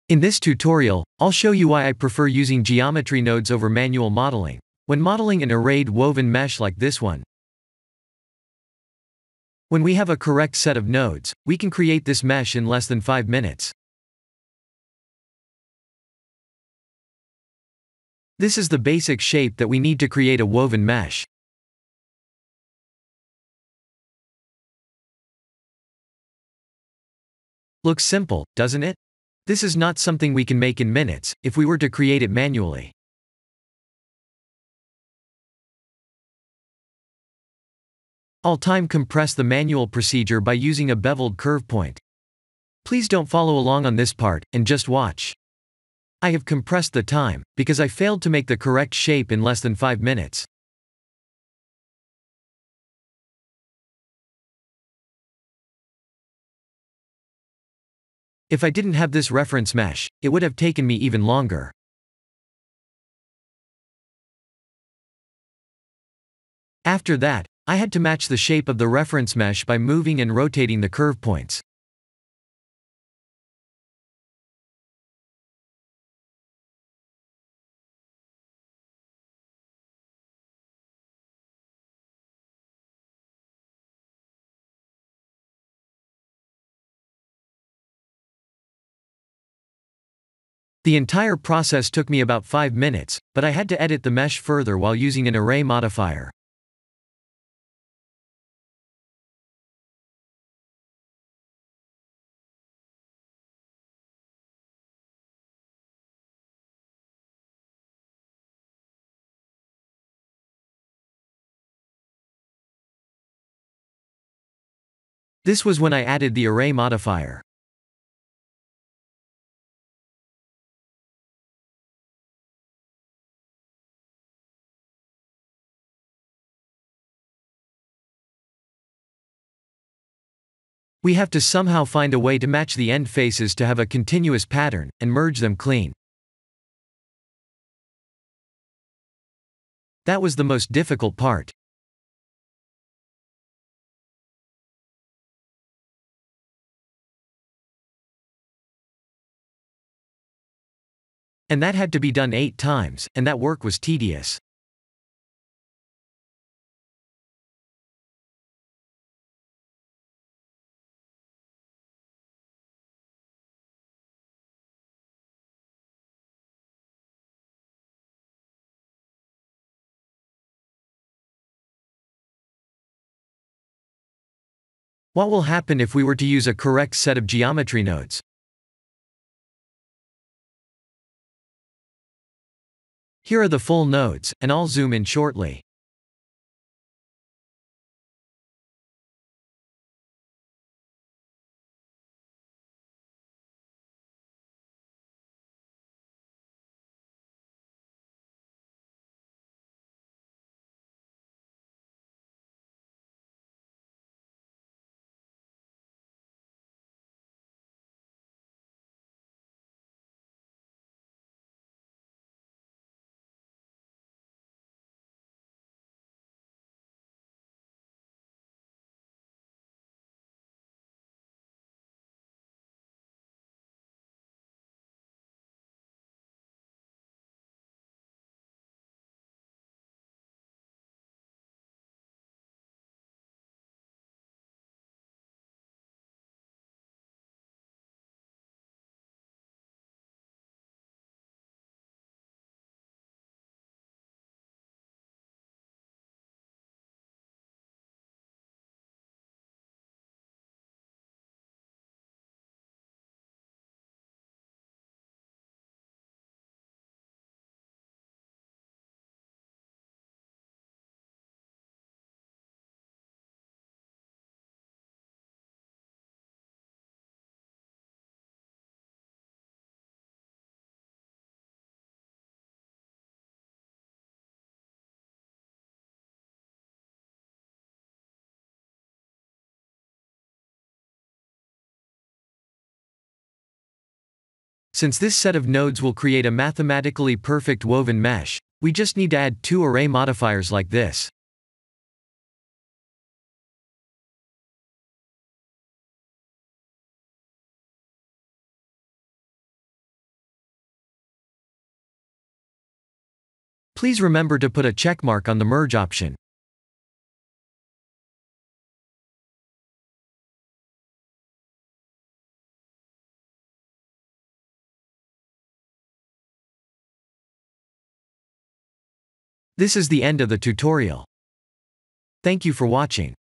In this tutorial, I'll show you why I prefer using geometry nodes over manual modeling, when modeling an arrayed woven mesh like this one. When we have a correct set of nodes, we can create this mesh in less than 5 minutes. This is the basic shape that we need to create a woven mesh. Looks simple, doesn't it? This is not something we can make in minutes, if we were to create it manually. I'll time compress the manual procedure by using a beveled curve point. Please don't follow along on this part, and just watch. I have compressed the time, because I failed to make the correct shape in less than 5 minutes. If I didn't have this reference mesh, it would have taken me even longer. After that, I had to match the shape of the reference mesh by moving and rotating the curve points. The entire process took me about 5 minutes, but I had to edit the mesh further while using an array modifier. This was when I added the array modifier. We have to somehow find a way to match the end faces to have a continuous pattern, and merge them clean. That was the most difficult part. And that had to be done 8 times, and that work was tedious. What will happen if we were to use a correct set of geometry nodes? Here are the full nodes, and I'll zoom in shortly. Since this set of nodes will create a mathematically perfect woven mesh, we just need to add 2 array modifiers like this. Please remember to put a checkmark on the merge option. This is the end of the tutorial. Thank you for watching.